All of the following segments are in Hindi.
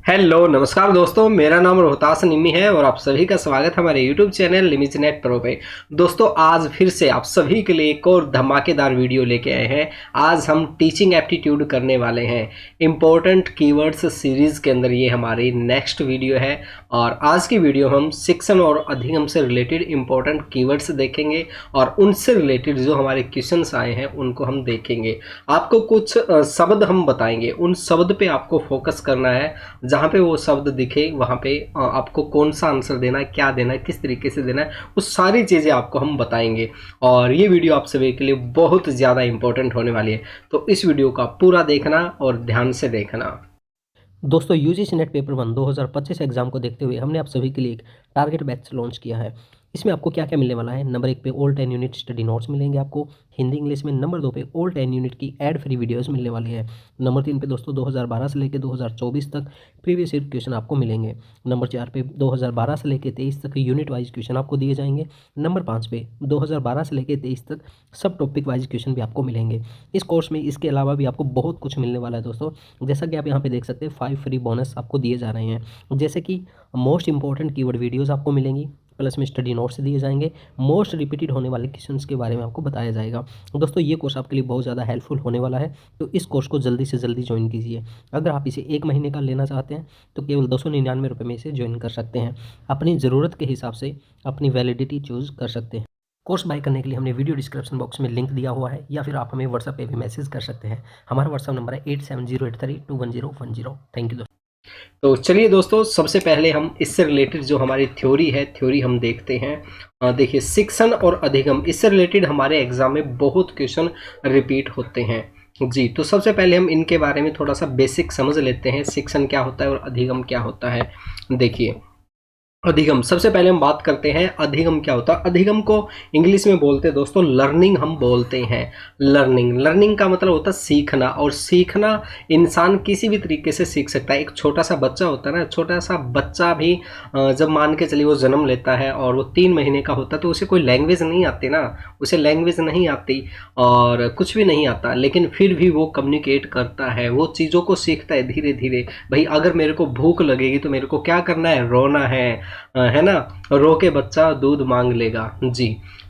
हेलो नमस्कार दोस्तों, मेरा नाम रोहतास निम्मी है और आप सभी का स्वागत है हमारे यूट्यूब चैनल निम्मीज नेट प्रो पे। दोस्तों आज फिर से आप सभी के लिए एक और धमाकेदार वीडियो लेके आए हैं। आज हम टीचिंग एप्टीट्यूड करने वाले हैं। इम्पोर्टेंट कीवर्ड्स सीरीज के अंदर ये हमारी नेक्स्ट वीडियो है और आज की वीडियो हम शिक्षण और अधिगम से रिलेटेड इम्पोर्टेंट कीवर्ड्स देखेंगे और उनसे रिलेटेड जो हमारे क्वेश्चंस आए हैं उनको हम देखेंगे। आपको कुछ शब्द हम बताएंगे, उन शब्द पे आपको फोकस करना है। जहाँ पे वो शब्द दिखे वहाँ पे आपको कौन सा आंसर देना है, क्या देना है, किस तरीके से देना है, वो सारी चीज़ें आपको हम बताएंगे और ये वीडियो आप सभी के लिए बहुत ज़्यादा इंपॉर्टेंट होने वाली है। तो इस वीडियो का पूरा देखना और ध्यान से देखना। दोस्तों यूजीसी नेट पेपर 1 2025 एग्जाम को देखते हुए हमने आप सभी के लिए एक टारगेट बैच लॉन्च किया है। इसमें आपको क्या क्या मिलने वाला है। नंबर 1 पे ऑल 10 यूनिट स्टडी नोट्स मिलेंगे आपको हिंदी इंग्लिश में। नंबर 2 पे ऑल 10 यूनिट की एड फ्री वीडियोस मिलने वाली है। नंबर 3 पे दोस्तों 2012 से लेकर 2024 तक प्रीवियस ईयर क्वेश्चन आपको मिलेंगे। नंबर 4 पे 2012 से लेकर 23 तक यूनिट वाइज क्वेश्चन आपको दिए जाएंगे। नंबर 5 पे 2012 से लेकर 23 तक सब टॉपिक वाइज क्वेश्चन भी आपको मिलेंगे इस कोर्स में। इसके अलावा भी आपको बहुत कुछ मिलने वाला है दोस्तों। जैसा कि आप यहाँ पे देख सकते हैं 5 फ्री बोनस आपको दिए जा रहे हैं, जैसे कि मोस्ट इंपॉर्टेंट कीवर्ड वीडियोस आपको मिलेंगी, प्लस में स्टडी नोट्स दिए जाएंगे, मोस्ट रिपीटेड होने वाले क्वेश्चंस के बारे में आपको बताया जाएगा। दोस्तों ये कोर्स आपके लिए बहुत ज़्यादा हेल्पफुल होने वाला है, तो इस कोर्स को जल्दी से जल्दी ज्वाइन कीजिए। अगर आप इसे 1 महीने का लेना चाहते हैं तो केवल 299 रुपये में इसे ज्वाइन कर सकते हैं। अपनी ज़रूरत के हिसाब से अपनी वैलिडिटी चूज़ कर सकते हैं। कोर्स बाय करने के लिए हमने वीडियो डिस्क्रिप्शन बॉक्स में लिंक दिया हुआ है, या फिर आप हमें व्हाट्सएप पे भी मैसेज कर सकते हैं। हमारा व्हाट्सएप नंबर है 8708321010। थैंक यू दोस्तों। तो चलिए दोस्तों, सबसे पहले हम इससे रिलेटेड जो हमारी थ्योरी है, थ्योरी हम देखते हैं। देखिए, शिक्षण और अधिगम, इससे रिलेटेड हमारे एग्जाम में बहुत क्वेश्चन रिपीट होते हैं जी। तो सबसे पहले हम इनके बारे में थोड़ा सा बेसिक समझ लेते हैं। शिक्षण क्या होता है और अधिगम क्या होता है। देखिए, अधिगम, सबसे पहले हम बात करते हैं अधिगम क्या होता है। अधिगम को इंग्लिश में बोलते हैं दोस्तों लर्निंग, हम बोलते हैं लर्निंग। लर्निंग का मतलब होता है सीखना, और सीखना इंसान किसी भी तरीके से सीख सकता है। एक छोटा सा बच्चा होता है ना, छोटा सा बच्चा भी जब मान के चलिए वो जन्म लेता है और वो 3 महीने का होता है तो उसे कोई लैंग्वेज नहीं आती ना, उसे लैंग्वेज नहीं आती और कुछ भी नहीं आता, लेकिन फिर भी वो कम्युनिकेट करता है, वो चीज़ों को सीखता है धीरे धीरे। भाई अगर मेरे को भूख लगेगी तो मेरे को क्या करना है, रोना है ना, रो के बच्चा दूध मांग लेगा जी।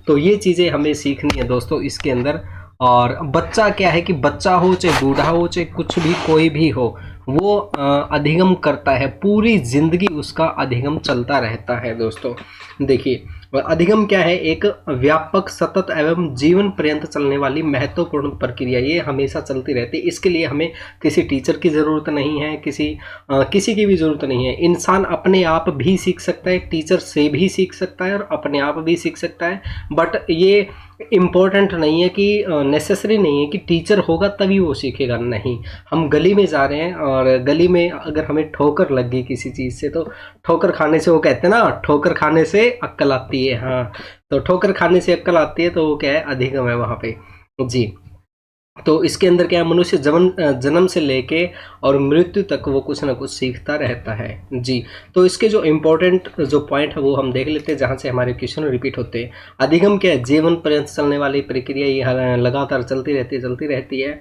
तो ये चीज़ें हमें सीखनी है दोस्तों इसके अंदर। और बच्चा क्या है कि बच्चा हो चाहे बूढ़ा हो चाहे कुछ भी कोई भी हो, वो अधिगम करता है, पूरी जिंदगी उसका अधिगम चलता रहता है दोस्तों। देखिए, अधिगम क्या है, एक व्यापक सतत एवं जीवन पर्यंत चलने वाली महत्वपूर्ण प्रक्रिया, ये हमेशा चलती रहती है। इसके लिए हमें किसी टीचर की ज़रूरत नहीं है, किसी की भी ज़रूरत नहीं है। इंसान अपने आप भी सीख सकता है, टीचर से भी सीख सकता है और अपने आप भी सीख सकता है। बट ये इम्पोर्टेंट नहीं है कि नेसेसरी नहीं है कि टीचर होगा तभी वो सीखेगा, नहीं। हम गली में जा रहे हैं और गली में अगर हमें ठोकर लग गई किसी चीज़ से, तो ठोकर खाने से, वो कहते हैं ना ठोकर खाने से अक्ल आती है, हाँ, तो ठोकर खाने से अक्ल आती है, तो वो क्या है, अधिगम है वहाँ पे जी। तो इसके अंदर क्या है, मनुष्य जन्म से लेके और मृत्यु तक वो कुछ ना कुछ सीखता रहता है जी। तो इसके जो इम्पोर्टेंट जो पॉइंट है वो हम देख लेते हैं, जहाँ से हमारे क्वेश्चन रिपीट होते हैं। अधिगम क्या है, जीवन पर्यंत चलने वाली प्रक्रिया, ये लगातार चलती रहती है।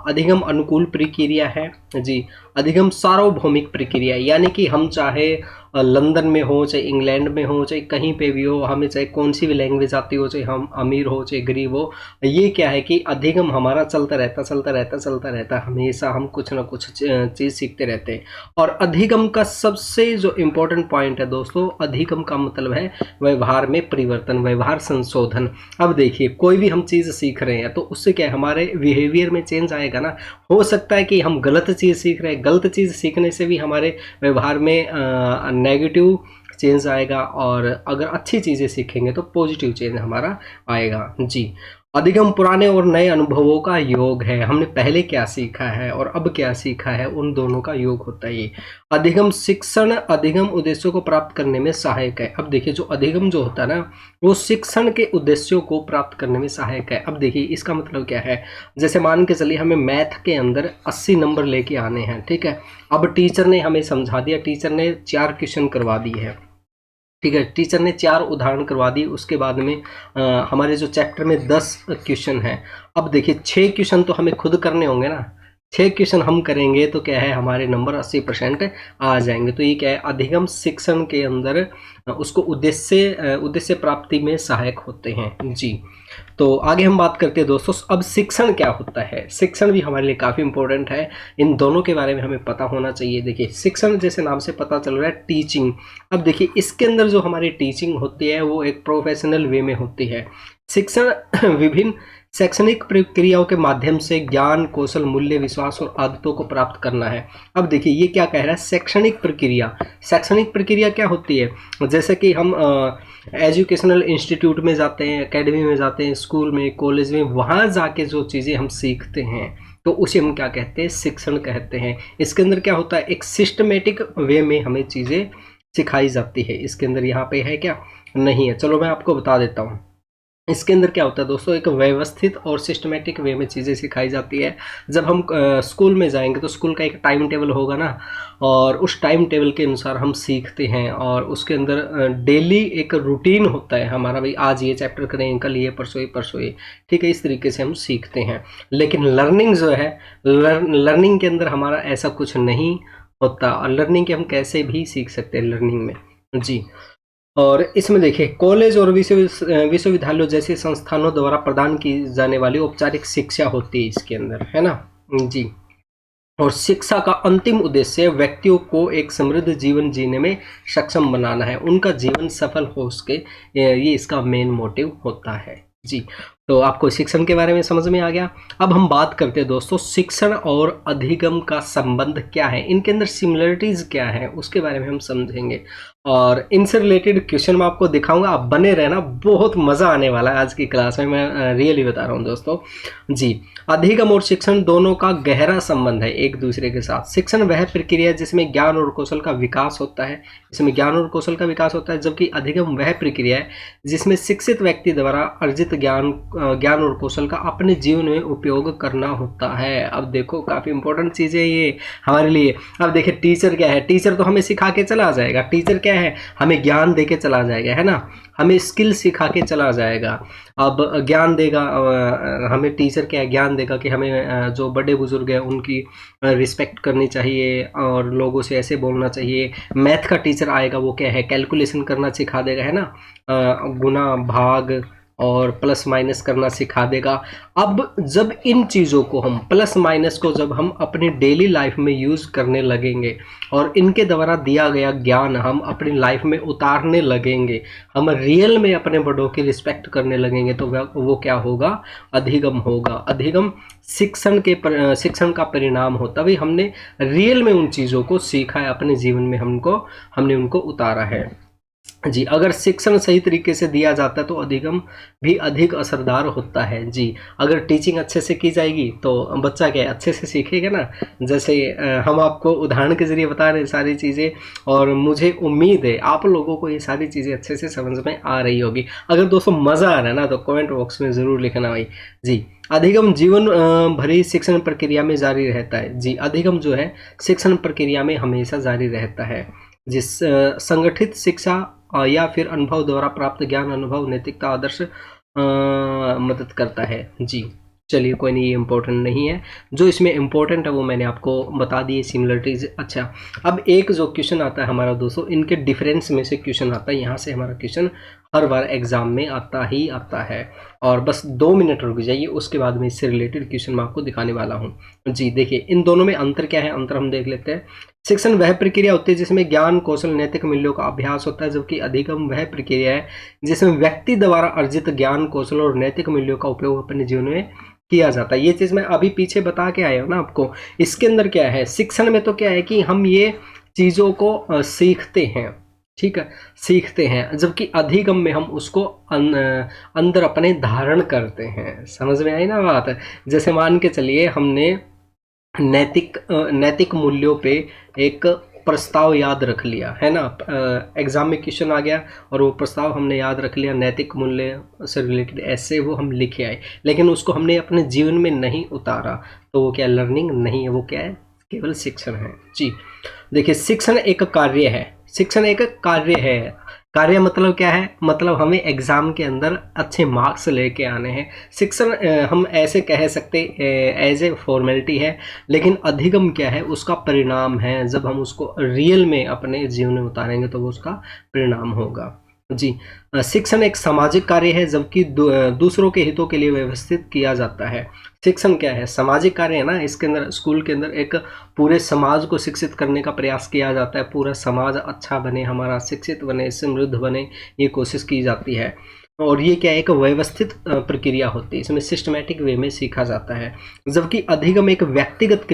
अधिगम अनुकूल प्रक्रिया है जी। अधिगम सार्वभौमिक प्रक्रिया, यानी कि हम चाहे लंदन में हो चाहे इंग्लैंड में हो चाहे कहीं पे भी हो, हमें चाहे कौन सी भी लैंग्वेज आती हो, चाहे हम अमीर हो चाहे गरीब हो, ये क्या है कि अधिगम हमारा चलता रहता, हमेशा हम कुछ ना कुछ चीज़ सीखते रहते हैं। और अधिगम का सबसे जो इम्पोर्टेंट पॉइंट है दोस्तों, अधिगम का मतलब है व्यवहार में परिवर्तन, व्यवहार संशोधन। अब देखिए, कोई भी हम चीज़ सीख रहे हैं तो उससे क्या है, हमारे बिहेवियर में चेंज आएगा ना। हो सकता है कि हम गलत चीज़ सीख रहे हैं, गलत चीज़ सीखने से भी हमारे व्यवहार में नेगेटिव चेंज आएगा, और अगर अच्छी चीज़ें सीखेंगे तो पॉजिटिव चेंज हमारा आएगा जी। अधिगम पुराने और नए अनुभवों का योग है। हमने पहले क्या सीखा है और अब क्या सीखा है, उन दोनों का योग होता है ये। अधिगम शिक्षण अधिगम उद्देश्यों को प्राप्त करने में सहायक है। अब देखिए, जो अधिगम जो होता है ना, वो शिक्षण के उद्देश्यों को प्राप्त करने में सहायक है। अब देखिए, इसका मतलब क्या है, जैसे मान के चलिए हमें मैथ के अंदर 80 नंबर लेके आने हैं, ठीक है। अब टीचर ने हमें समझा दिया, टीचर ने 4 क्वेश्चन करवा दिए है, ठीक है, टीचर ने 4 उदाहरण करवा दी। उसके बाद में हमारे जो चैप्टर में 10 क्वेश्चन हैं। अब देखिए, 6 क्वेश्चन तो हमें खुद करने होंगे ना, 6 क्वेश्चन हम करेंगे तो क्या है, हमारे नंबर 80% आ जाएंगे। तो ये क्या है, अधिगम शिक्षण के अंदर उसको उद्देश्य प्राप्ति में सहायक होते हैं जी। तो आगे हम बात करते हैं दोस्तों, अब शिक्षण क्या होता है। शिक्षण भी हमारे लिए काफ़ी इंपॉर्टेंट है, इन दोनों के बारे में हमें पता होना चाहिए। देखिए शिक्षण जैसे नाम से पता चल रहा है टीचिंग। अब देखिए इसके अंदर जो हमारी टीचिंग होती है वो एक प्रोफेशनल वे में होती है। शिक्षण विभिन्न शैक्षणिक प्रक्रियाओं के माध्यम से ज्ञान, कौशल, मूल्य, विश्वास और आदतों को प्राप्त करना है। अब देखिए ये क्या कह रहा है, शैक्षणिक प्रक्रिया। शैक्षणिक प्रक्रिया क्या होती है, जैसे कि हम एजुकेशनल इंस्टीट्यूट में जाते हैं, एकेडमी में जाते हैं, स्कूल में, कॉलेज में, वहाँ जाके जो चीज़ें हम सीखते हैं तो उसे हम क्या कहते हैं, शिक्षण कहते हैं। इसके अंदर क्या होता है, एक सिस्टमेटिक वे में हमें चीज़ें सिखाई जाती है। इसके अंदर यहाँ पे है क्या, नहीं है, चलो मैं आपको बता देता हूँ। इसके अंदर क्या होता है दोस्तों, एक व्यवस्थित और सिस्टमेटिक वे में चीज़ें सिखाई जाती है। जब हम स्कूल में जाएंगे तो स्कूल का एक टाइम टेबल होगा ना, और उस टाइम टेबल के अनुसार हम सीखते हैं, और उसके अंदर डेली एक रूटीन होता है हमारा, भाई आज ये चैप्टर करें, कल ये, परसों ये, ठीक है, इस तरीके से हम सीखते हैं। लेकिन लर्निंग जो है, लर्निंग के अंदर हमारा ऐसा कुछ नहीं होता, और लर्निंग के हम कैसे भी सीख सकते हैं लर्निंग में जी। और इसमें देखिए कॉलेज और विश्वविद्यालयों जैसे संस्थानों द्वारा प्रदान की जाने वाली औपचारिक शिक्षा होती है इसके अंदर, है ना जी। और शिक्षा का अंतिम उद्देश्य व्यक्तियों को एक समृद्ध जीवन जीने में सक्षम बनाना है, उनका जीवन सफल हो सके, ये इसका मेन मोटिव होता है जी। तो आपको शिक्षण के बारे में समझ में आ गया। अब हम बात करते हैं दोस्तों, शिक्षण और अधिगम का संबंध क्या है, इनके अंदर सिमिलरिटीज क्या है, उसके बारे में हम समझेंगे। और इनसे रिलेटेड क्वेश्चन मैं आपको दिखाऊंगा, आप बने रहना, बहुत मज़ा आने वाला है आज की क्लास में, मैं रियली बता रहा हूँ दोस्तों जी। अधिगम और शिक्षण दोनों का गहरा संबंध है एक दूसरे के साथ। शिक्षण वह प्रक्रिया है जिसमें ज्ञान और कौशल का विकास होता है, इसमें ज्ञान और कौशल का विकास होता है, जबकि अधिगम वह प्रक्रिया है जिसमें शिक्षित व्यक्ति द्वारा अर्जित ज्ञान और कौशल का अपने जीवन में उपयोग करना होता है। अब देखो काफ़ी इंपॉर्टेंट चीज़ है ये हमारे लिए। अब देखिए टीचर क्या है, टीचर तो हमें सिखा के चला जाएगा, टीचर क्या है, हमें ज्ञान दे के चला जाएगा, है ना, हमें स्किल सिखा के चला जाएगा। अब ज्ञान देगा, हमें टीचर क्या है, ज्ञान देगा कि हमें जो बड़े बुजुर्ग हैं उनकी रिस्पेक्ट करनी चाहिए और लोगों से ऐसे बोलना चाहिए। मैथ का टीचर आएगा, वो क्या है, कैलकुलेशन करना सिखा देगा, है ना, गुना भाग और प्लस माइनस करना सिखा देगा। अब जब इन चीज़ों को हम प्लस माइनस को जब हम अपनी डेली लाइफ में यूज़ करने लगेंगे और इनके द्वारा दिया गया ज्ञान हम अपनी लाइफ में उतारने लगेंगे, हम रियल में अपने बड़ों की रिस्पेक्ट करने लगेंगे, तो वो क्या होगा, अधिगम होगा। अधिगम शिक्षण का परिणाम होता है, हमने रियल में उन चीज़ों को सीखा है, अपने जीवन में हमने उनको उतारा है जी। अगर शिक्षण सही तरीके से दिया जाता है तो अधिगम भी अधिक असरदार होता है जी। अगर टीचिंग अच्छे से की जाएगी तो बच्चा क्या अच्छे से सीखेगा ना। जैसे हम आपको उदाहरण के जरिए बता रहे हैं सारी चीज़ें, और मुझे उम्मीद है आप लोगों को ये सारी चीज़ें अच्छे से समझ में आ रही होगी। अगर दोस्तों मज़ा आ रहा है ना तो कमेंट बॉक्स में ज़रूर लिखना भाई जी। अधिगम जीवन भरी शिक्षण प्रक्रिया में जारी रहता है जी। अधिगम जो है शिक्षण प्रक्रिया में हमेशा जारी रहता है, जिस संगठित शिक्षा या फिर अनुभव द्वारा प्राप्त ज्ञान, अनुभव, नैतिकता, आदर्श मदद करता है जी। चलिए कोई नहीं, ये इम्पोर्टेंट नहीं है, जो इसमें इम्पोर्टेंट है वो मैंने आपको बता दिए सिमिलरिटीज। अच्छा, अब एक जो क्वेश्चन आता है हमारा दोस्तों, इनके डिफरेंस में से क्वेश्चन आता है, यहाँ से हमारा क्वेश्चन हर बार एग्जाम में आता ही आता है। और बस 2 मिनट रुक जाइए, उसके बाद में इससे रिलेटेड क्वेश्चन मैं आपको दिखाने वाला हूँ जी। देखिए इन दोनों में अंतर क्या है, अंतर हम देख लेते हैं। शिक्षण वह प्रक्रिया होती है जिसमें ज्ञान, कौशल, नैतिक मूल्यों का अभ्यास होता है, जबकि अधिगम वह प्रक्रिया है जिसमें व्यक्ति द्वारा अर्जित ज्ञान, कौशल और नैतिक मूल्यों का उपयोग अपने जीवन में किया जाता है। ये चीज़ मैं अभी पीछे बता के आया हूँ ना आपको। इसके अंदर क्या है, शिक्षण में तो क्या है कि हम ये चीज़ों को सीखते हैं, ठीक है, सीखते हैं, जबकि अधिगम में हम उसको अंदर अपने धारण करते हैं। समझ में आई ना बात। जैसे मान के चलिए हमने नैतिक मूल्यों पे एक प्रस्ताव याद रख लिया, है ना, एग्जाम में क्वेश्चन आ गया और वो प्रस्ताव हमने याद रख लिया, नैतिक मूल्य से रिलेटेड ऐसे वो हम लिखे आए, लेकिन उसको हमने अपने जीवन में नहीं उतारा, तो वो क्या लर्निंग नहीं है, वो क्या है, केवल शिक्षण है जी। देखिए शिक्षण एक कार्य है, शिक्षण एक कार्य है, कार्य मतलब क्या है, मतलब हमें एग्जाम के अंदर अच्छे मार्क्स लेके आने हैं। शिक्षण हम ऐसे कह सकते एज ए फॉर्मेलिटी है, लेकिन अधिगम क्या है, उसका परिणाम है। जब हम उसको रियल में अपने जीवन में उतारेंगे तो वो उसका परिणाम होगा। जी, शिक्षण एक सामाजिक कार्य है, जबकि दूसरों के हितों के लिए व्यवस्थित किया जाता है। शिक्षण क्या है, सामाजिक कार्य है ना। इसके अंदर स्कूल के अंदर एक पूरे समाज को शिक्षित करने का प्रयास किया जाता है। पूरा समाज अच्छा बने, हमारा शिक्षित बने, समृद्ध बने, ये कोशिश की जाती है। और ये क्या है, एक व्यवस्थित प्रक्रिया होती है, इसमें सिस्टमेटिक वे में सीखा जाता है। जबकि अधिगम एक व्यक्तिगत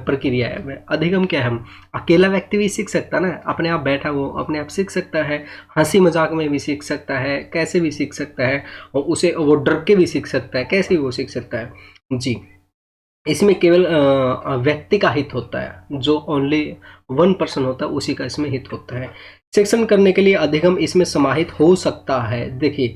प्रक्रिया है। अधिगम क्या है, हम अकेला व्यक्ति भी सीख सकता है ना, अपने आप बैठा वो अपने आप सीख सकता है, हंसी मजाक में भी सीख सकता है, कैसे भी सीख सकता है, और उसे वो डर के भी सीख सकता है, कैसे भी वो सीख सकता है। जी, इसमें केवल व्यक्ति का हित होता है, जो ओनली 1% होता है उसी का इसमें हित होता है। शिक्षण करने के लिए अधिगम इसमें समाहित हो सकता है। देखिए,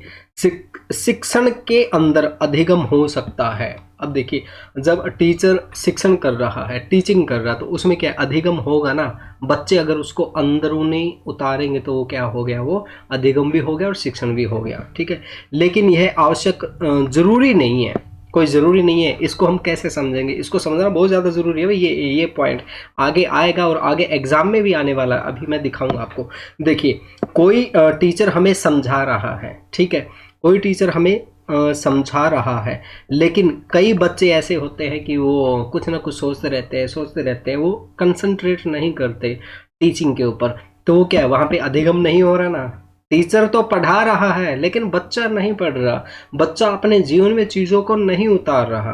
शिक्षण के अंदर अधिगम हो सकता है। अब देखिए, जब टीचर शिक्षण कर रहा है, टीचिंग कर रहा है, तो उसमें क्या अधिगम होगा ना। बच्चे अगर उसको अंदरूनी उतारेंगे तो वो क्या हो गया, वो अधिगम भी हो गया और शिक्षण भी हो गया। ठीक है, लेकिन यह आवश्यक जरूरी नहीं है, कोई ज़रूरी नहीं है। इसको हम कैसे समझेंगे, इसको समझना बहुत ज़्यादा ज़रूरी है भाई। ये पॉइंट आगे आएगा और आगे एग्जाम में भी आने वाला है, अभी मैं दिखाऊंगा आपको। देखिए, कोई टीचर हमें समझा रहा है, ठीक है, कोई टीचर हमें समझा रहा है, लेकिन कई बच्चे ऐसे होते हैं कि वो कुछ ना कुछ सोचते रहते हैं, वो कंसंट्रेट नहीं करते टीचिंग के ऊपर। तो क्या है, वहाँ पे अधिगम नहीं हो रहा ना। टीचर तो पढ़ा रहा है लेकिन बच्चा नहीं पढ़ रहा, बच्चा अपने जीवन में चीज़ों को नहीं उतार रहा।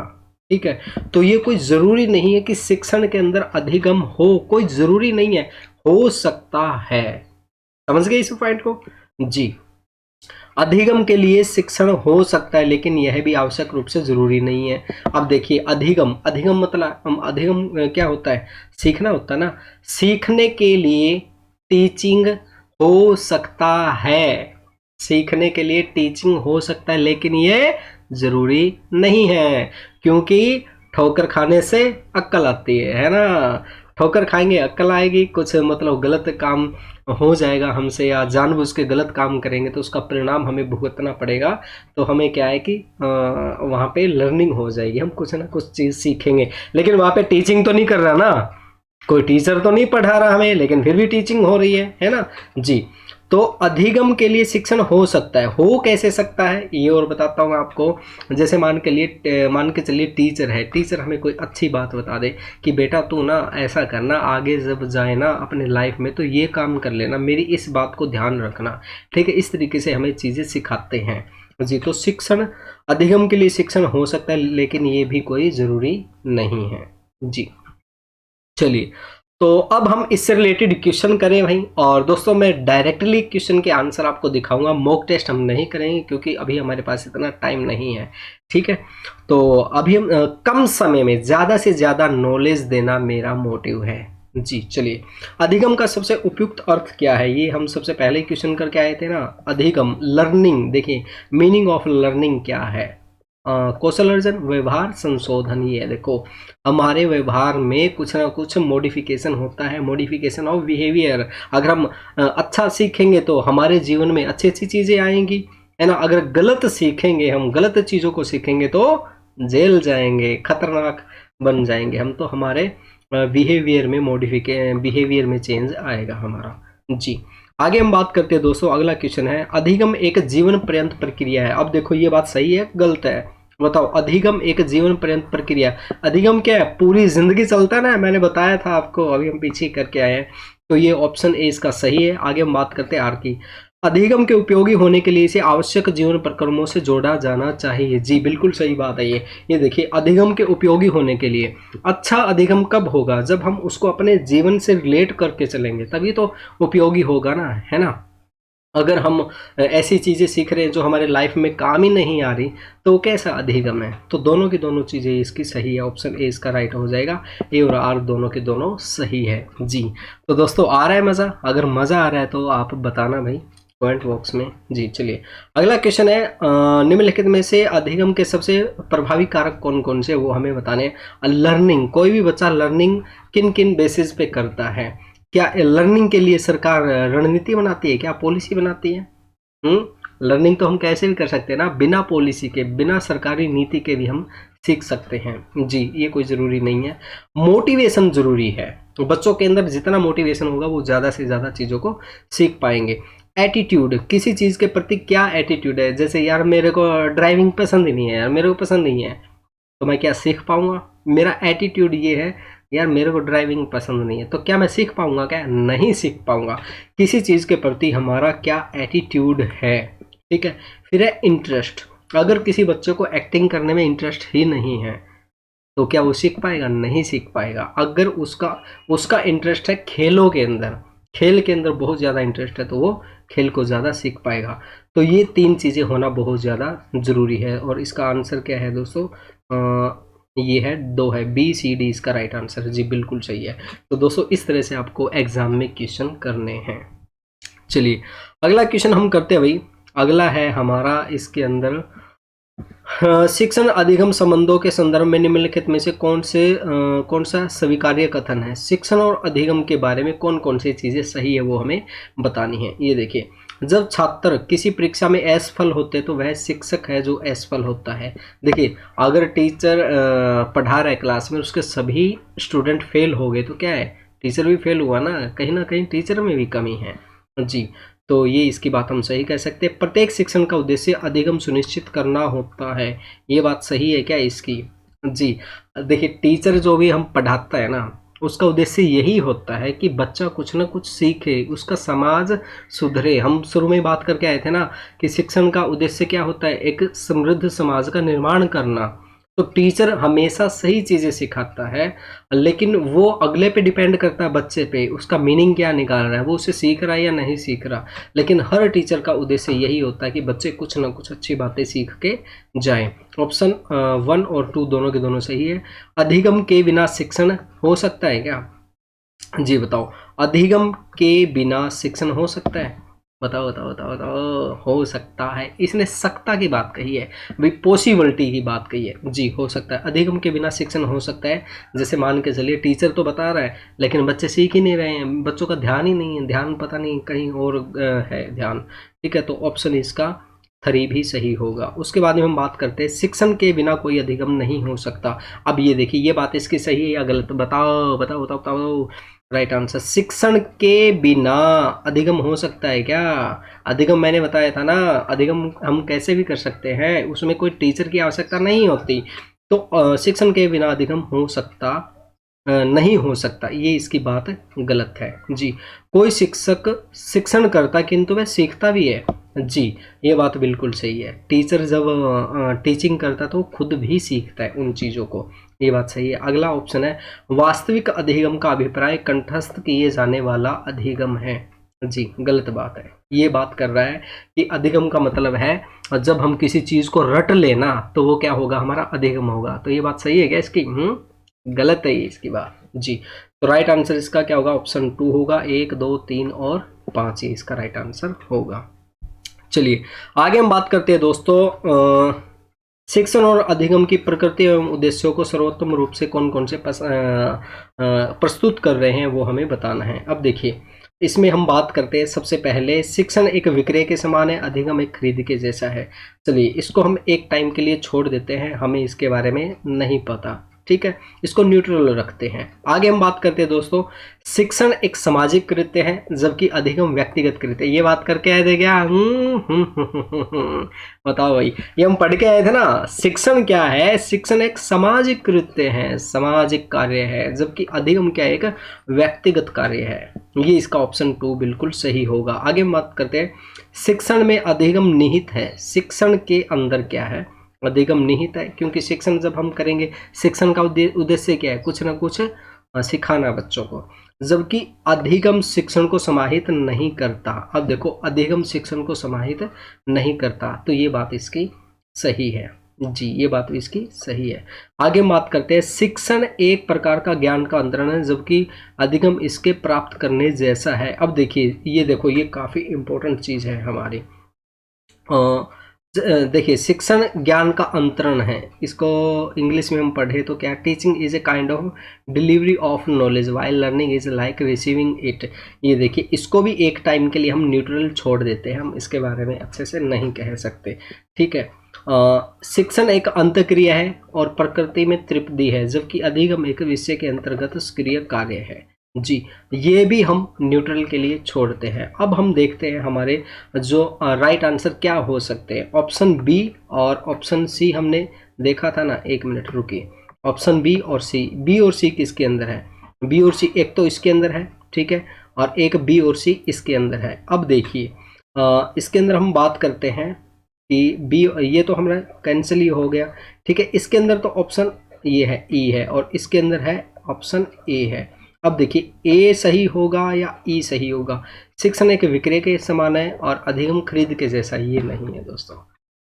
ठीक है, तो ये कोई ज़रूरी नहीं है कि शिक्षण के अंदर अधिगम हो, कोई ज़रूरी नहीं है, हो सकता है। समझ गए इस पॉइंट को? जी, अधिगम के लिए शिक्षण हो सकता है, लेकिन यह भी आवश्यक रूप से जरूरी नहीं है। अब देखिए, अधिगम मतलब अधिगम क्या होता है, सीखना होता है ना। सीखने के लिए टीचिंग हो सकता है, सीखने के लिए टीचिंग हो सकता है, लेकिन ये जरूरी नहीं है, क्योंकि ठोकर खाने से अक्ल आती है ना। ठोकर खाएंगे अक्ल आएगी, कुछ मतलब गलत काम हो जाएगा हमसे या जानबूझ के गलत काम करेंगे तो उसका परिणाम हमें भुगतना पड़ेगा। तो हमें क्या है कि वहाँ पे लर्निंग हो जाएगी, हम कुछ ना कुछ चीज़ सीखेंगे, लेकिन वहाँ पे टीचिंग तो नहीं कर रहा ना, कोई टीचर तो नहीं पढ़ा रहा हमें, लेकिन फिर भी टीचिंग हो रही है ना। जी, तो अधिगम के लिए शिक्षण हो सकता है। हो कैसे सकता है ये और बताता हूँ आपको। जैसे मान के चलिए टीचर है, टीचर हमें कोई अच्छी बात बता दे कि बेटा तू ना ऐसा करना, आगे जब जाए ना अपने लाइफ में तो ये काम कर लेना, मेरी इस बात को ध्यान रखना। ठीक है, इस तरीके से हमें चीज़ें सिखाते हैं। जी, तो शिक्षण, अधिगम के लिए शिक्षण हो सकता है, लेकिन ये भी कोई ज़रूरी नहीं है। जी, चलिए, तो अब हम इससे रिलेटेड क्वेश्चन करें भाई। और दोस्तों, मैं डायरेक्टली क्वेश्चन के आंसर आपको दिखाऊंगा, मॉक टेस्ट हम नहीं करेंगे क्योंकि अभी हमारे पास इतना टाइम नहीं है। ठीक है, तो अभी हम कम समय में ज़्यादा से ज़्यादा नॉलेज देना मेरा मोटिव है। जी, चलिए, अधिगम का सबसे उपयुक्त अर्थ क्या है, ये हम सबसे पहले क्वेश्चन करके आए थे ना। अधिगम, लर्निंग, देखिए मीनिंग ऑफ लर्निंग क्या है। कौशल अर्जन, व्यवहार संशोधन। ये देखो, हमारे व्यवहार में कुछ ना कुछ मॉडिफिकेशन होता है, मॉडिफिकेशन ऑफ बिहेवियर। अगर हम अच्छा सीखेंगे तो हमारे जीवन में अच्छी अच्छी चीज़ें आएंगी, है ना। अगर गलत सीखेंगे, हम गलत चीज़ों को सीखेंगे तो जेल जाएंगे, खतरनाक बन जाएंगे हम। तो हमारे बिहेवियर में चेंज आएगा हमारा। जी, आगे हम बात करते हैं दोस्तों। अगला क्वेश्चन है, अधिगम एक जीवन पर्यंत प्रक्रिया है। अब देखो, ये बात सही है गलत है, बताओ। अधिगम एक जीवन पर्यंत प्रक्रिया, अधिगम क्या है, पूरी जिंदगी चलता है ना, मैंने बताया था आपको, अभी हम पीछे करके आए हैं। तो ये ऑप्शन ए इसका सही है। आगे हम बात करते हैं आर की। अधिगम के उपयोगी होने के लिए इसे आवश्यक जीवन प्रक्रमों से जोड़ा जाना चाहिए। जी, बिल्कुल सही बात है ये देखिए, अधिगम के उपयोगी होने के लिए। अच्छा अधिगम कब होगा, जब हम उसको अपने जीवन से रिलेट करके चलेंगे, तभी तो उपयोगी होगा ना, है ना। अगर हम ऐसी चीज़ें सीख रहे हैं जो हमारे लाइफ में काम ही नहीं आ रही, तो कैसा अधिगम है। तो दोनों की दोनों चीज़ें इसकी सही है, ऑप्शन ए इसका राइट हो जाएगा। ए और आर दोनों के दोनों सही है। जी, तो दोस्तों, आ रहा है मज़ा? अगर मज़ा आ रहा है तो आप बताना भाई कमेंट बॉक्स में। जी, चलिए, अगला क्वेश्चन है, निम्नलिखित में से अधिगम के सबसे प्रभावी कारक कौन कौन से, वो हमें बताने हैं। लर्निंग, कोई भी बच्चा लर्निंग किन किन बेसिस पे करता है। क्या लर्निंग के लिए सरकार रणनीति बनाती है, क्या पॉलिसी बनाती है? लर्निंग तो हम कैसे भी कर सकते हैं ना, बिना पॉलिसी के, बिना सरकारी नीति के भी हम सीख सकते हैं जी, ये कोई ज़रूरी नहीं है। मोटिवेशन ज़रूरी है, तो बच्चों के अंदर जितना मोटिवेशन होगा वो ज़्यादा से ज़्यादा चीज़ों को सीख पाएंगे। एटीट्यूड, किसी चीज़ के प्रति क्या एटीट्यूड है, जैसे यार मेरे को ड्राइविंग पसंद ही नहीं है, यार मेरे को पसंद नहीं है, तो मैं क्या सीख पाऊंगा? मेरा एटीट्यूड ये है, यार मेरे को ड्राइविंग पसंद नहीं है, तो क्या मैं सीख पाऊंगा? क्या नहीं सीख पाऊंगा। किसी चीज़ के प्रति हमारा क्या एटीट्यूड है, ठीक है। फिर है इंटरेस्ट, अगर किसी बच्चे को एक्टिंग करने में इंटरेस्ट ही नहीं है तो क्या वो सीख पाएगा? नहीं सीख पाएगा। अगर उसका इंटरेस्ट है खेलों के अंदर, खेल के अंदर बहुत ज़्यादा इंटरेस्ट है, तो वो खेल को ज़्यादा सीख पाएगा। तो ये 3 चीज़ें होना बहुत ज़्यादा ज़रूरी है, और इसका आंसर क्या है दोस्तों? ये है 2 है, BCD इसका राइट आंसर। जी बिल्कुल सही है। तो दोस्तों इस तरह से आपको एग्जाम में क्वेश्चन करने हैं। चलिए अगला क्वेश्चन हम करते हैं भाई। अगला है हमारा इसके अंदर शिक्षण अधिगम संबंधों के संदर्भ में निम्नलिखित में से कौन सा स्वीकार्य कथन है? शिक्षण और अधिगम के बारे में कौन कौन सी चीज़ें सही है वो हमें बतानी है। ये देखिए, जब छात्र किसी परीक्षा में असफल होते तो वह शिक्षक है जो असफल होता है। देखिए अगर टीचर पढ़ा रहा है क्लास में, उसके सभी स्टूडेंट फेल हो गए तो क्या है? टीचर भी फेल हुआ ना कहीं टीचर में भी कमी है जी। तो ये इसकी बात हम सही कह सकते हैं। प्रत्येक शिक्षण का उद्देश्य अधिगम सुनिश्चित करना होता है, ये बात सही है क्या इसकी? जी देखिए, टीचर जो भी हम पढ़ाता है ना, उसका उद्देश्य यही होता है कि बच्चा कुछ ना कुछ सीखे, उसका समाज सुधरे। हम शुरू में बात करके आए थे ना कि शिक्षण का उद्देश्य क्या होता है? एक समृद्ध समाज का निर्माण करना। तो टीचर हमेशा सही चीज़ें सिखाता है, लेकिन वो अगले पे डिपेंड करता है, बच्चे पे, उसका मीनिंग क्या निकाल रहा है, वो उसे सीख रहा है या नहीं सीख रहा। लेकिन हर टीचर का उद्देश्य यही होता है कि बच्चे कुछ ना कुछ अच्छी बातें सीख के जाएं। ऑप्शन 1 और 2 दोनों के दोनों सही है। अधिगम के बिना शिक्षण हो सकता है क्या? जी बताओ, अधिगम के बिना शिक्षण हो सकता है? बताओ बताओ बताओ बताओ। हो सकता है, इसने सकता की बात कही है भाई, पॉसिबिलिटी की बात कही है। जी हो सकता है, अधिगम के बिना शिक्षण हो सकता है। जैसे मान के चलिए टीचर तो बता रहा है लेकिन बच्चे सीख ही नहीं रहे हैं, बच्चों का ध्यान ही नहीं है, ध्यान पता नहीं कहीं और है ध्यान, ठीक है। तो ऑप्शन इसका 3 भी सही होगा। उसके बाद में हम बात करते हैं शिक्षण के बिना कोई अधिगम नहीं हो सकता। अब ये देखिए, ये बात इसकी सही है या गलत? बताओ बताओ बताओ बताओ। राइट आंसर, शिक्षण के बिना अधिगम हो सकता है क्या? अधिगम मैंने बताया था ना, अधिगम हम कैसे भी कर सकते हैं, उसमें कोई टीचर की आवश्यकता नहीं होती। तो शिक्षण के बिना अधिगम हो सकता नहीं हो सकता, ये इसकी बात गलत है जी। कोई शिक्षक शिक्षण करता किंतु वह सीखता भी है। जी ये बात बिल्कुल सही है। टीचर जब टीचिंग करता तो खुद भी सीखता है उन चीज़ों को, ये बात सही है। अगला ऑप्शन है वास्तविक अधिगम का अभिप्राय कंठस्थ किए जाने वाला अधिगम है। जी गलत बात है, ये बात कर रहा है कि अधिगम का मतलब है जब हम किसी चीज़ को रट लेना तो वो क्या होगा? हमारा अधिगम होगा। तो ये बात सही है क्या इसकी? गलत है ये इसकी बात जी। तो राइट आंसर इसका क्या होगा? ऑप्शन 2 होगा। 1 2 3 और 5 ही इसका राइट आंसर होगा। चलिए आगे हम बात करते हैं दोस्तों, शिक्षण और अधिगम की प्रकृति एवं उद्देश्यों को सर्वोत्तम रूप से कौन कौन से प्रस्तुत कर रहे हैं वो हमें बताना है। अब देखिए, इसमें हम बात करते हैं सबसे पहले, शिक्षण एक विक्रय के समान है, अधिगम एक खरीद के जैसा है। चलिए इसको हम एक टाइम के लिए छोड़ देते हैं, हमें इसके बारे में नहीं पता, ठीक है, इसको न्यूट्रल रखते हैं। आगे हम बात करते हैं दोस्तों, शिक्षण एक सामाजिक कृत्य है जबकि अधिगम व्यक्तिगत कृत्य है। ये बात करके आए थे क्या? बताओ भाई, ये हम पढ़ के आए थे ना। शिक्षण क्या है? शिक्षण एक सामाजिक कृत्य है, सामाजिक कार्य है, जबकि अधिगम क्या है? एक व्यक्तिगत कार्य है। ये इसका ऑप्शन 2 बिल्कुल सही होगा। आगे हम बात करते हैं, शिक्षण में अधिगम निहित है। शिक्षण के अंदर क्या है? अधिगम निहित है, क्योंकि शिक्षण जब हम करेंगे, शिक्षण का उद्देश्य क्या है? कुछ ना कुछ सिखाना बच्चों को, जबकि अधिगम शिक्षण को समाहित नहीं करता। अब देखो, अधिगम शिक्षण को समाहित नहीं करता, तो ये बात इसकी सही है जी, ये बात इसकी सही है। आगे बात करते हैं, शिक्षण एक प्रकार का ज्ञान का अंतरण है जबकि अधिगम इसके प्राप्त करने जैसा है। अब देखिए, ये देखो, ये काफ़ी इम्पोर्टेंट चीज़ है हमारी। देखिए शिक्षण ज्ञान का अंतरण है, इसको इंग्लिश में हम पढ़े तो क्या, teaching is a kind of delivery of knowledge while learning is like receiving it. ये देखिए इसको भी एक टाइम के लिए हम न्यूट्रल छोड़ देते हैं, हम इसके बारे में अच्छे से नहीं कह सकते, ठीक है। शिक्षण एक अंतक्रिया है और प्रकृति में तृप्ति है, जबकि अधिगम एक विषय के अंतर्गत सक्रिय कार्य है। जी, ये भी हम न्यूट्रल के लिए छोड़ते हैं। अब हम देखते हैं हमारे जो राइट आंसर क्या हो सकते हैं। ऑप्शन बी और ऑप्शन सी हमने देखा था ना, एक मिनट रुकिए। ऑप्शन बी और सी, बी और सी किसके अंदर है, बी और सी एक तो इसके अंदर है, ठीक है, और एक बी और सी इसके अंदर है। अब देखिए इसके अंदर हम बात करते हैं कि बी, ये तो हमारा कैंसिल ही हो गया, ठीक है। इसके अंदर तो ऑप्शन ये है, ई है, और इसके अंदर है ऑप्शन ए है। अब देखिए ए सही होगा या ई सही होगा। शिक्षण एक विक्रय के समान है और अधिगम खरीद के जैसा, ये नहीं है दोस्तों,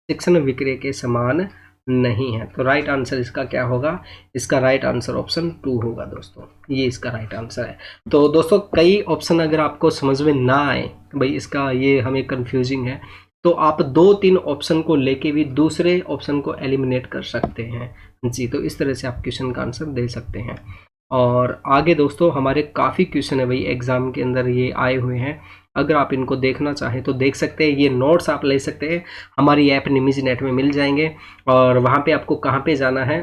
शिक्षण विक्रय के समान नहीं है। तो राइट आंसर इसका क्या होगा, इसका राइट आंसर ऑप्शन 2 होगा दोस्तों, ये इसका राइट आंसर है। तो दोस्तों कई ऑप्शन अगर आपको समझ में ना आए, भाई इसका ये हमें कंफ्यूजिंग है, तो आप 2-3 ऑप्शन को लेके भी दूसरे ऑप्शन को एलिमिनेट कर सकते हैं। जी, तो इस तरह से आप क्वेश्चन का आंसर दे सकते हैं। और आगे दोस्तों हमारे काफ़ी क्वेश्चन है भाई एग्ज़ाम के अंदर ये आए हुए हैं, अगर आप इनको देखना चाहें तो देख सकते हैं। ये नोट्स आप ले सकते हैं, हमारी ऐप निमिज नेट में मिल जाएंगे। और वहाँ पे आपको कहाँ पे जाना है,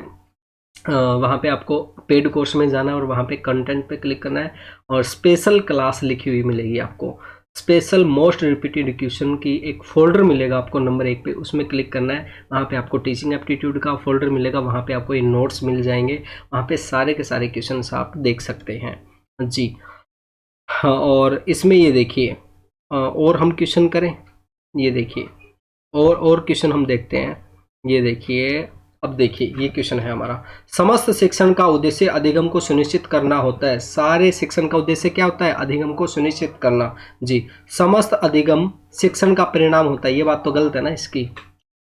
वहाँ पे आपको पेड कोर्स में जाना है और वहाँ पे कंटेंट पे क्लिक करना है और स्पेशल क्लास लिखी हुई मिलेगी आपको। स्पेशल मोस्ट रिपीटेड क्वेश्चन की एक फोल्डर मिलेगा आपको नंबर 1 पे, उसमें क्लिक करना है। वहाँ पे आपको टीचिंग एप्टीट्यूड का फोल्डर मिलेगा, वहाँ पे आपको ये नोट्स मिल जाएंगे, वहाँ पे सारे के सारे क्वेश्चन आप देख सकते हैं। जी हाँ, और इसमें ये देखिए और हम क्वेश्चन करें, ये देखिए और क्वेश्चन हम देखते हैं। ये देखिए, अब देखिए ये क्वेश्चन है हमारा, समस्त शिक्षण का उद्देश्य अधिगम को सुनिश्चित करना होता है। सारे शिक्षण का उद्देश्य क्या होता है, अधिगम को सुनिश्चित करना। जी, समस्त अधिगम शिक्षण का परिणाम होता है, ये बात तो गलत है ना इसकी।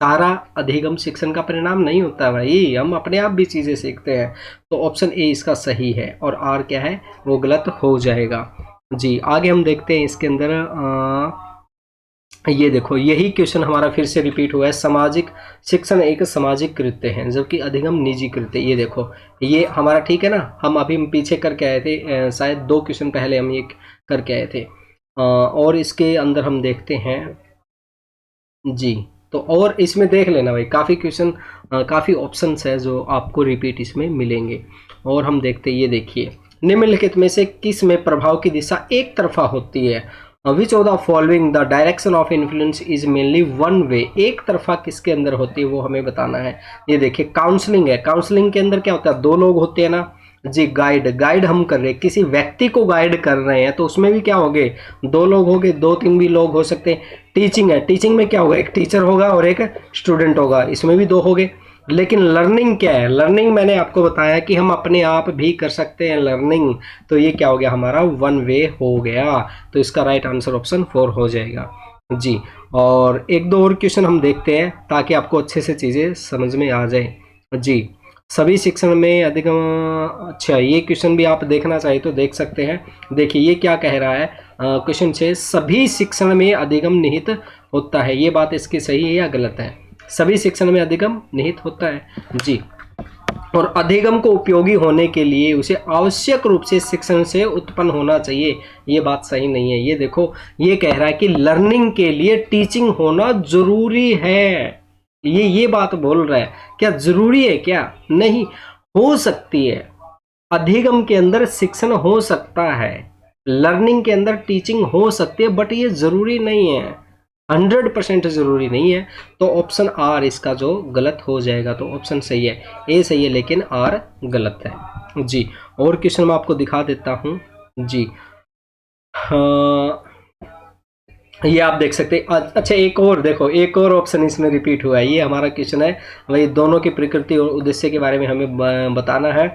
सारा अधिगम शिक्षण का परिणाम नहीं होता भाई, हम अपने आप भी चीजें सीखते हैं। तो ऑप्शन ए इसका सही है और आर क्या है, वो गलत हो जाएगा। जी, आगे हम देखते हैं इसके अंदर ये देखो यही क्वेश्चन हमारा फिर से रिपीट हुआ है। सामाजिक शिक्षण एक सामाजिक कृत्य है जबकि अधिगम निजी कृत्य। ये देखो ये हमारा ठीक है ना, हम अभी पीछे करके आए थे, शायद 2 क्वेश्चन पहले हम ये करके आए थे। और इसके अंदर हम देखते हैं जी, तो और इसमें देख लेना भाई, काफ़ी क्वेश्चन काफ़ी ऑप्शंस है जो आपको रिपीट इसमें मिलेंगे। और हम देखते हैं, ये देखिए निम्नलिखित में से किस में प्रभाव की दिशा एक तरफा होती है। Which of the following the direction of influence is mainly one way. एक तरफा किसके अंदर होती है वो हमें बताना है। ये देखिए काउंसलिंग है, काउंसलिंग के अंदर क्या होता है, 2 लोग होते हैं ना जी। गाइड हम कर रहे हैं, किसी व्यक्ति को गाइड कर रहे हैं तो उसमें भी क्या हो गए, 2 लोग हो गए, 2-3 भी लोग हो सकते हैं। टीचिंग है, टीचिंग में क्या होगा, एक टीचर होगा और एक स्टूडेंट होगा, इसमें भी 2 हो गए। लेकिन लर्निंग क्या है, लर्निंग मैंने आपको बताया कि हम अपने आप भी कर सकते हैं लर्निंग, तो ये क्या हो गया हमारा 1 वे हो गया। तो इसका राइट आंसर ऑप्शन 4 हो जाएगा जी। और 1-2 और क्वेश्चन हम देखते हैं ताकि आपको अच्छे से चीज़ें समझ में आ जाए जी। सभी शिक्षण में अधिगम, अच्छा ये क्वेश्चन भी आप देखना चाहिए तो देख सकते हैं। देखिए ये क्या कह रहा है, क्वेश्चन 6, सभी शिक्षण में अधिगम निहित होता है। ये बात इसकी सही है या गलत है, सभी शिक्षण में अधिगम निहित होता है जी। और अधिगम को उपयोगी होने के लिए उसे आवश्यक रूप से शिक्षण से उत्पन्न होना चाहिए, ये बात सही नहीं है। ये देखो ये कह रहा है कि लर्निंग के लिए टीचिंग होना जरूरी है, ये बात बोल रहा है। क्या जरूरी है, क्या नहीं, हो सकती है अधिगम के अंदर शिक्षण हो सकता है, लर्निंग के अंदर टीचिंग हो सकती है, बट ये जरूरी नहीं है, 100% जरूरी नहीं है। तो ऑप्शन आर इसका जो गलत हो जाएगा। तो ऑप्शन सही है, ए सही है लेकिन आर गलत है जी। और क्वेश्चन मैं आपको दिखा देता हूं जी। हाँ, ये आप देख सकते हैं। अच्छा एक और देखो, एक और ऑप्शन इसमें रिपीट हुआ है। ये हमारा क्वेश्चन है भाई, दोनों की प्रकृति और उद्देश्य के बारे में हमें बताना है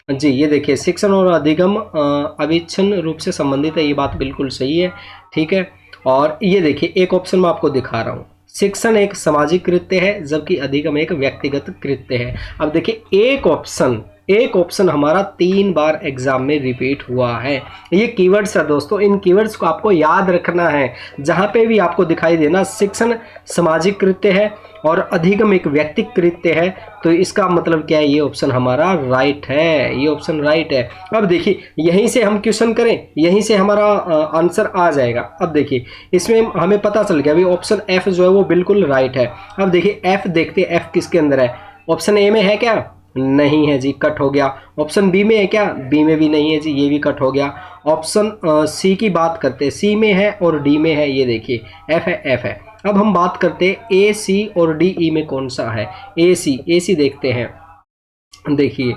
जी। ये देखिए शिक्षण और अधिगम अविच्छिन्न रूप से संबंधित है, ये बात बिल्कुल सही है, ठीक है। और ये देखिए एक ऑप्शन मैं आपको दिखा रहा हूँ, शिक्षण एक सामाजिक कृत्य है जबकि अधिगम एक व्यक्तिगत कृत्य है। अब देखिए एक ऑप्शन एक ऑप्शन हमारा 3 बार एग्जाम में रिपीट हुआ है। ये कीवर्ड्स है दोस्तों, इन कीवर्ड्स को आपको याद रखना है। जहाँ पे भी आपको दिखाई देना शिक्षण सामाजिक कृत्य है और अधिगम एक व्यक्तिक कृत्य है, तो इसका मतलब क्या है, ये ऑप्शन हमारा राइट है, ये ऑप्शन राइट है। अब देखिए यहीं से हम क्वेश्चन करें, यहीं से हमारा आंसर आ जाएगा। अब देखिए इसमें हमें पता चल गया, अभी ऑप्शन एफ जो है वो बिल्कुल राइट है। अब देखिए एफ देखते हैं, एफ किसके अंदर है, ऑप्शन ए में है क्या, नहीं है जी, कट हो गया। ऑप्शन बी में है क्या, बी में भी नहीं है जी, ये भी कट हो गया। ऑप्शन सी की बात करते हैं, सी में है और डी में है, ये देखिए एफ है, एफ है। अब हम बात करते हैं ए सी और डी ई में कौन सा है। ए सी देखते हैं, देखिए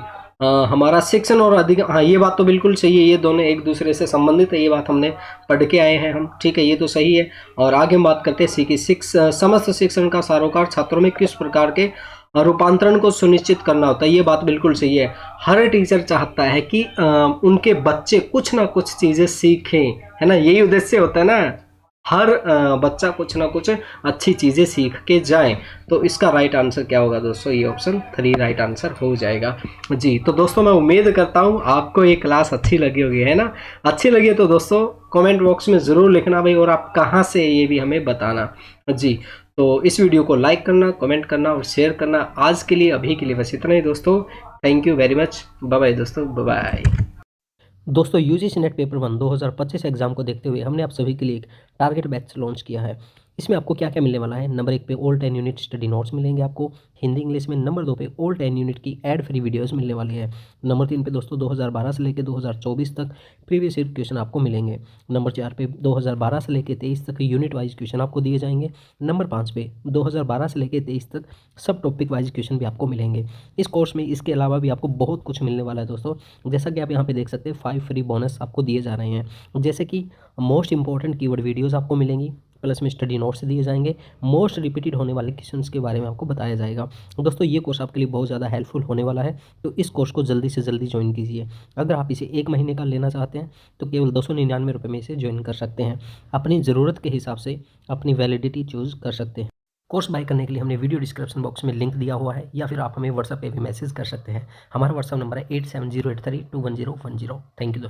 हमारा शिक्षण और अधिक, हाँ ये बात तो बिल्कुल सही है, ये दोनों एक दूसरे से संबंधित है, ये बात हमने पढ़ के आए हैं हम, ठीक है, ये तो सही है। और आगे हम बात करते हैं सी की, समस्त शिक्षण का सारोकार छात्रों में किस प्रकार के रूपांतरण को सुनिश्चित करना होता है, ये बात बिल्कुल सही है। हर टीचर चाहता है कि उनके बच्चे कुछ ना कुछ चीज़ें सीखें, है ना, यही उद्देश्य होता है ना, हर बच्चा कुछ ना कुछ अच्छी चीज़ें सीख के जाए। तो इसका राइट आंसर क्या होगा दोस्तों, ये ऑप्शन 3 राइट आंसर हो जाएगा जी। तो दोस्तों मैं उम्मीद करता हूँ आपको ये क्लास अच्छी लगी होगी, है ना। अच्छी लगी तो दोस्तों कमेंट बॉक्स में ज़रूर लिखना भाई, और आप कहाँ से ये भी हमें बताना जी। तो इस वीडियो को लाइक करना, कमेंट करना और शेयर करना। आज के लिए अभी के लिए बस इतना ही दोस्तों, thank you very much, bye bye दोस्तों, बाय बाय। दोस्तों यूजीसी नेट पेपर 1 2025 एग्जाम को देखते हुए हमने आप सभी के लिए एक टारगेट बैच लॉन्च किया है। इसमें आपको क्या क्या मिलने वाला है, नंबर 1 पे ऑल 10 यूनिट स्टडी नोट्स मिलेंगे आपको हिंदी इंग्लिश में। नंबर 2 पे ऑल 10 यूनिट की एड फ्री वीडियोस मिलने वाली है। नंबर 3 पे दोस्तों 2012 से लेकर 2024 तक प्रीवियस ईयर क्वेश्चन आपको मिलेंगे। नंबर 4 पे 2012 से लेकर 23 तक यूनिट वाइज क्वेश्चन आपको दिए जाएंगे। नंबर 5 पे 2012 से लेकर 23 तक सब टॉपिक वाइज क्वेश्चन भी आपको मिलेंगे इस कोर्स में। इसके अलावा भी आपको बहुत कुछ मिलने वाला है दोस्तों, जैसा कि आप यहाँ पे देख सकते हैं 5 फ्री बोनस आपको दिए जा रहे हैं, जैसे कि मोस्ट इंपॉर्टेंट कीवर्ड वीडियोस आपको मिलेंगी, प्लस में स्टडी नोट्स दिए जाएंगे, मोस्ट रिपीटेड होने वाले क्वेश्चंस के बारे में आपको बताया जाएगा। दोस्तों ये कोर्स आपके लिए बहुत ज़्यादा हेल्पफुल होने वाला है, तो इस कोर्स को जल्दी से जल्दी ज्वाइन कीजिए। अगर आप इसे 1 महीने का लेना चाहते हैं तो केवल 299 रुपये में इसे ज्वाइन कर सकते हैं। अपनी ज़रूरत के हिसाब से अपनी वैलिडिटी चूज़ कर सकते हैं। कोर्स बाय करने के लिए हमने वीडियो डिस्क्रिप्शन बॉक्स में लिंक दिया हुआ है, या फिर आप हमें व्हाट्सएप पे भी मैसेज कर सकते हैं। हमारा व्हाट्सएप नंबर है 8708321010। थैंक यू दोस्तों।